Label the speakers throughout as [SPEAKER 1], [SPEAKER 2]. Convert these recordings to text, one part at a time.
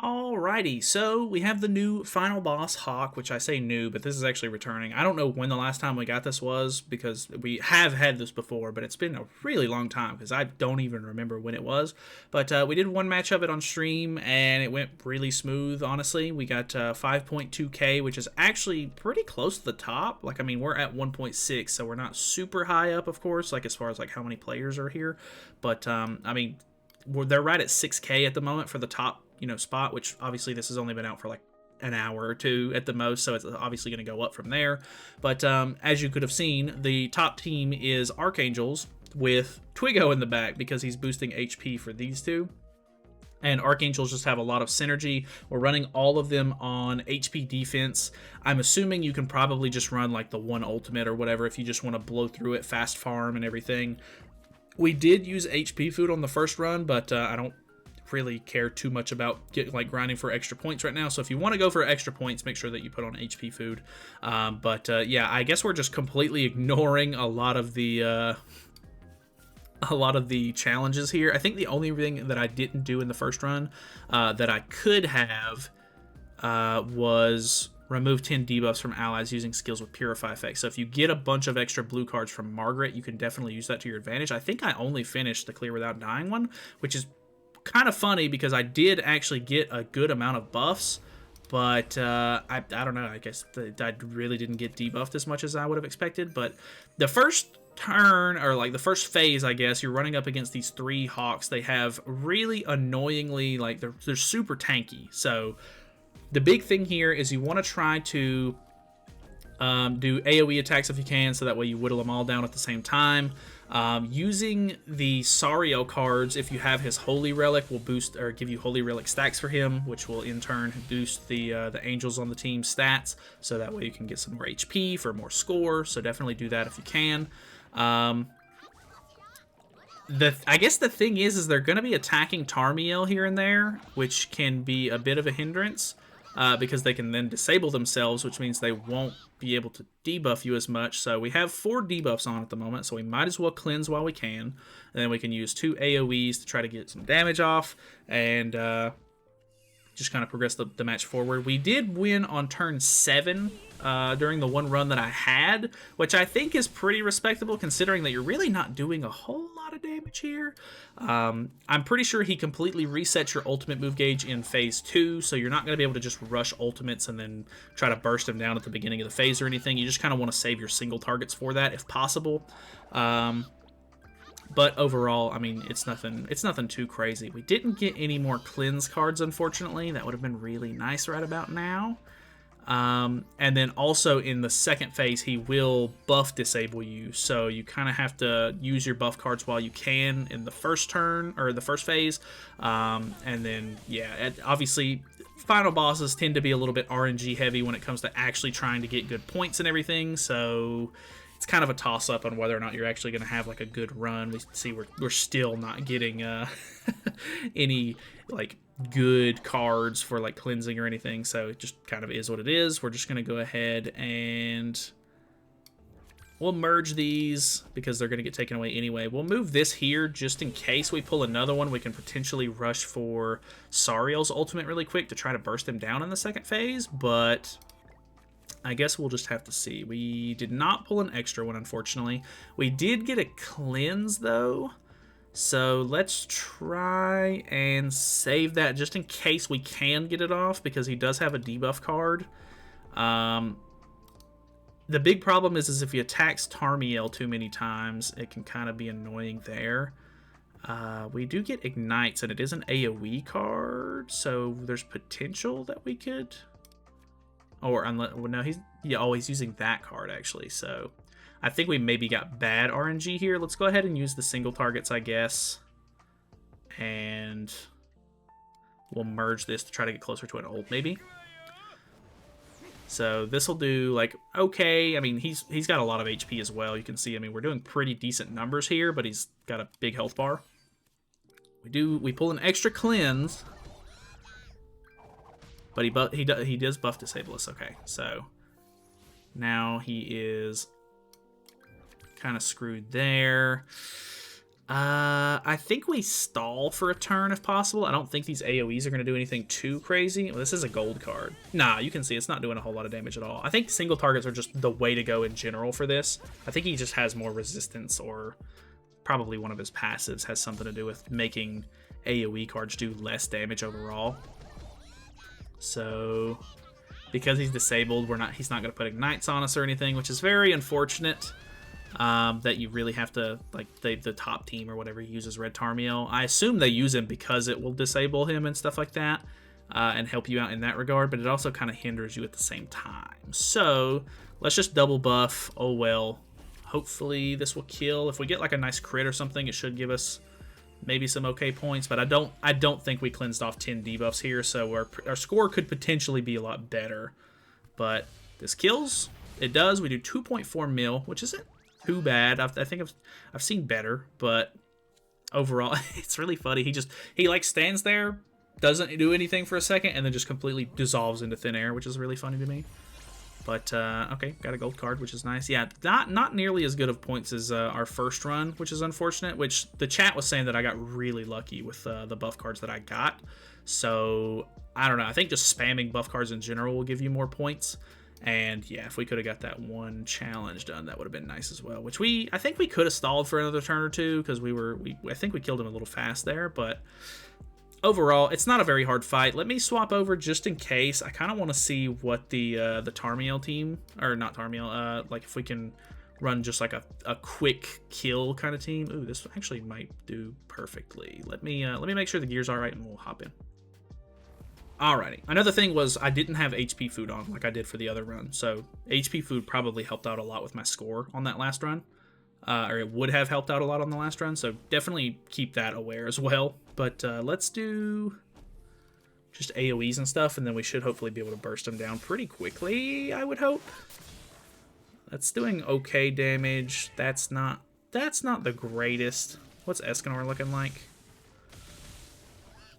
[SPEAKER 1] Alrighty, so we have the new final boss, Hawk, which I say new, but this is actually returning. I don't know when the last time we got this was, because we have had this before, but it's been a really long time, because I don't even remember when it was. But we did one match of it on stream, and it went really smooth, honestly. We got 5.2k, which is actually pretty close to the top. Like, I mean, we're at 1.6, so we're not super high up, of course, like as far as like how many players are here. But, I mean, they're right at 6k at the moment for the top spot, which obviously this has only been out for like an hour or two at the most, so it's obviously going to go up from there. But as you could have seen, the top team is Archangels with Twiggo in the back because he's boosting HP for these two. And Archangels just have a lot of synergy. We're running all of them on HP defense. I'm assuming you can probably just run like the one ultimate or whatever if you just want to blow through it, fast farm and everything. We did use HP food on the first run, but I don't really care too much about grinding for extra points right now. So if you want to go for extra points, make sure that you put on HP food. Yeah, I guess we're just completely ignoring a lot of the challenges here. I think the only thing that I didn't do in the first run that I could have was remove 10 debuffs from allies using skills with Purify effects. So if you get a bunch of extra blue cards from Margaret, you can definitely use that to your advantage. I think I only finished the Clear Without Dying one, which is kind of funny because I did actually get a good amount of buffs, but I don't know, I guess I really didn't get debuffed as much as I would have expected. But the first turn, or like the first phase, I guess, you're running up against these three Hawks. They have really annoyingly, like they're super tanky. So the big thing here is you want to try to do AoE attacks if you can, so that way you whittle them all down at the same time. Using the Sariel cards, if you have his Holy Relic, will boost or give you Holy Relic stacks for him, which will in turn boost the angels on the team's stats, so that way you can get some more HP for more score. So definitely do that if you can. I guess the thing is they're going to be attacking Tarmiel here and there, which can be a bit of a hindrance. Because they can then disable themselves, which means they won't be able to debuff you as much. So we have 4 debuffs on at the moment, so we might as well cleanse while we can. And then we can use 2 AoEs to try to get some damage off, and just kind of progress the match forward. We did win on turn 7 during the one run that I had, which I think is pretty respectable considering that you're really not doing a whole lot of damage here. I'm pretty sure he completely resets your ultimate move gauge in phase 2, so you're not going to be able to just rush ultimates and then try to burst them down at the beginning of the phase or anything. You just kind of want to save your single targets for that if possible. But overall, I mean, it's nothing too crazy. We didn't get any more cleanse cards, unfortunately. That would have been really nice right about now. And then also in the second phase, he will buff disable you. So you kind of have to use your buff cards while you can in the first turn, or the first phase. And then, yeah, obviously, final bosses tend to be a little bit RNG heavy when it comes to actually trying to get good points and everything. So it's kind of a toss-up on whether or not you're actually going to have like a good run. We see we're still not getting any like good cards for like cleansing or anything, so it just kind of is what it is. We're just going to go ahead and we'll merge these because they're going to get taken away anyway. We'll move this here just in case we pull another one. We can potentially rush for Sariel's ultimate really quick to try to burst him down in the second phase, but I guess we'll just have to see. We did not pull an extra one, unfortunately. We did get a cleanse, though. So let's try and save that just in case we can get it off, because he does have a debuff card. The big problem is if he attacks Tarmiel too many times, it can kind of be annoying there. We do get Ignites, and it is an AoE card, so there's potential that we could... Or unless, well, no, he's using that card actually. So I think we maybe got bad RNG here. Let's go ahead and use the single targets, I guess, and we'll merge this to try to get closer to an ult, maybe. So this will do like okay. I mean, he's got a lot of HP as well. You can see. I mean, we're doing pretty decent numbers here, but he's got a big health bar. We pull an extra cleanse. But he does buff disable us. Okay, so now he is kind of screwed there. I think we stall for a turn if possible. I don't think these AoEs are going to do anything too crazy. Well, this is a gold card. Nah, you can see it's not doing a whole lot of damage at all. I think single targets are just the way to go in general for this. I think he just has more resistance, or probably one of his passives has something to do with making AoE cards do less damage overall. So because he's disabled, he's not going to put ignites on us or anything, which is very unfortunate. That you really have to, like, the top team or whatever uses Red Tarmiel. I assume they use him because it will disable him and stuff like that, and help you out in that regard, but it also kind of hinders you at the same time. So let's just double buff. Oh well. Hopefully this will kill. If we get like a nice crit or something, it should give us maybe some okay points, but I don't think we cleansed off 10 debuffs here, so our score could potentially be a lot better. But this kills. It does. We do 2.4 mil, which isn't too bad. I think I've seen better, but overall it's really funny. He like stands there, doesn't do anything for a second, and then just completely dissolves into thin air, which is really funny to me. But okay, got a gold card, which is nice. Yeah, not nearly as good of points as our first run, which is unfortunate. Which the chat was saying that I got really lucky with the buff cards that I got. So I don't know. I think just spamming buff cards in general will give you more points. And yeah, if we could have got that one challenge done, that would have been nice as well. Which I think we could have stalled for another turn or two, because I think we killed him a little fast there. But overall, it's not a very hard fight. Let me swap over just in case. I kind of want to see what the Tarmiel team, or not Tarmiel, like if we can run just like a quick kill kind of team. Ooh, this actually might do perfectly. Let me make sure the gear's all right, and we'll hop in. Alrighty. Another thing was I didn't have HP food on like I did for the other run, so HP food probably helped out a lot with my score on that last run, or it would have helped out a lot on the last run, so definitely keep that aware as well. But let's do just AoEs and stuff, and then we should hopefully be able to burst them down pretty quickly, I would hope. That's doing okay damage. That's not the greatest. What's Escanor looking like?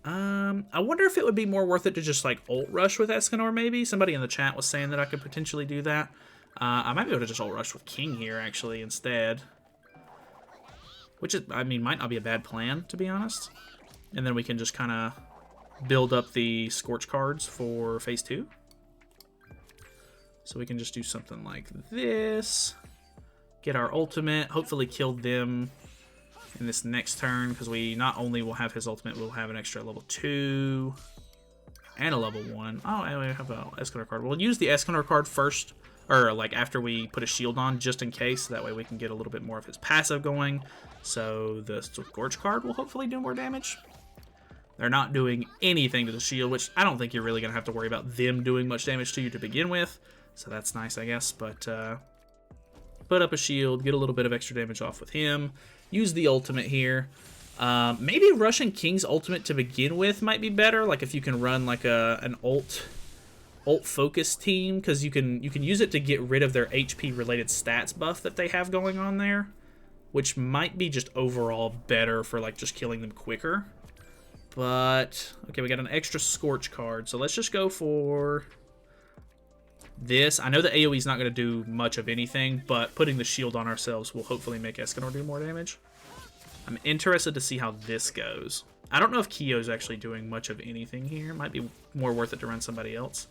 [SPEAKER 1] I wonder if it would be more worth it to just like ult rush with Escanor maybe? Somebody in the chat was saying that I could potentially do that. I might be able to just ult rush with King here actually instead. Which is, I mean, might not be a bad plan, to be honest. And then we can just kind of build up the Scorch cards for phase 2. So we can just do something like this. Get our ultimate, hopefully kill them in this next turn, because we not only will have his ultimate, we'll have an extra level 2 and a level 1. Oh, and we have an Escanor card. We'll use the Escanor card first, or like after we put a shield on, just in case. So that way we can get a little bit more of his passive going. So the Scorch card will hopefully do more damage. They're not doing anything to the shield, which I don't think you're really going to have to worry about them doing much damage to you to begin with. So that's nice, I guess. But put up a shield, get a little bit of extra damage off with him. Use the ultimate here. Maybe rushing King's ultimate to begin with might be better. Like if you can run like an ult focus team, because you can use it to get rid of their HP related stats buff that they have going on there, which might be just overall better for like just killing them quicker. But okay, we got an extra Scorch card, so let's just go for this. I know the AoE is not going to do much of anything, but putting the shield on ourselves will hopefully make Escanor do more damage. I'm interested to see how this goes. I don't know if Kyo's actually doing much of anything here. Might be more worth it to run somebody else.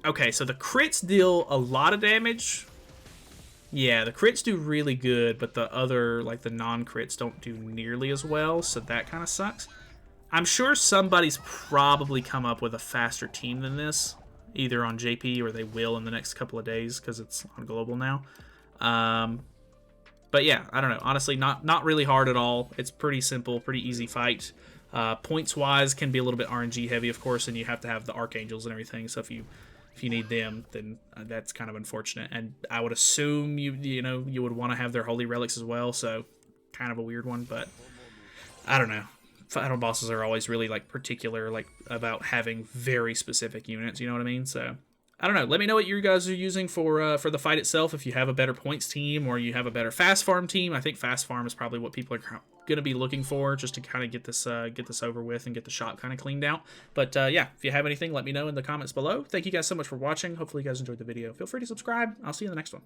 [SPEAKER 1] Okay, so the crits deal a lot of damage. Yeah, the crits do really good, but the other, like the non-crits, don't do nearly as well, so that kind of sucks. I'm sure somebody's probably come up with a faster team than this, either on JP or they will in the next couple of days because it's on global now. But yeah, I don't know. Honestly, not really hard at all. It's pretty simple, pretty easy fight. Points-wise, can be a little bit RNG heavy, of course, and you have to have the Archangels and everything. So if you need them, then that's kind of unfortunate. And I would assume you would want to have their Holy Relics as well. So kind of a weird one, but I don't know. Final bosses are always really like particular, like about having very specific units. You know what I mean? So I don't know. Let me know what you guys are using for the fight itself. If you have a better points team or you have a better fast farm team, I think fast farm is probably what people are going to be looking for, just to kind of get this over with and get the shop kind of cleaned out. But yeah, if you have anything, let me know in the comments below. Thank you guys so much for watching. Hopefully you guys enjoyed the video. Feel free to subscribe. I'll see you in the next one.